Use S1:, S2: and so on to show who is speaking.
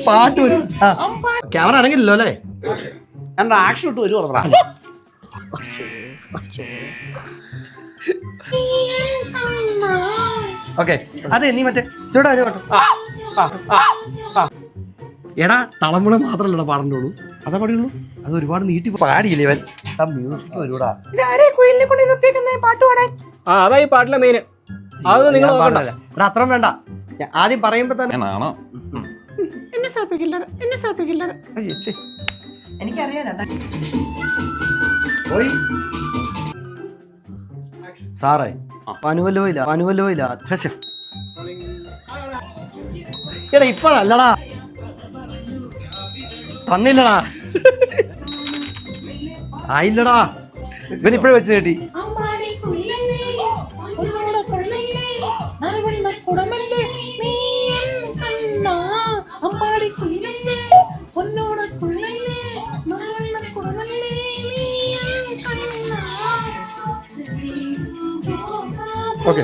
S1: പാട്ട് ക്യാമറ അനങ്ങില്ലല്ലോ അല്ലേ?
S2: ഞാൻ ആക്ഷൻ ഇട്ട് വരും പറഞ്ഞ.
S1: ഓക്കെ അതെ നീ മറ്റേ ചേട്ടാ എടാ തളമുള മാത്രല്ലടാ പാടണ്ടുള്ളൂ.
S2: അതാ പാടിയുള്ളൂ.
S1: അത് ഒരുപാട് നീട്ടി പാടിയില്ലേ ഇവൻ. മ്യൂസിക് വരൂടാ.
S2: പാട്ട് പാടാൻ
S3: അതാ ഈ പാട്ടിലെ മെയിൻ. അത് നിങ്ങൾ
S1: അത്ര വേണ്ട. ആദ്യം പറയുമ്പോ തന്നെ എനിക്കറിയാം. സാറേ അനുവല്ലോ ഇല്ല എടാ ഇപ്പഴല്ലടാ തന്നില്ലടാ ആയില്ലടാ ഇവൻ ഇപ്പഴേ വെച്ച് കേട്ടി. ഓക്കെ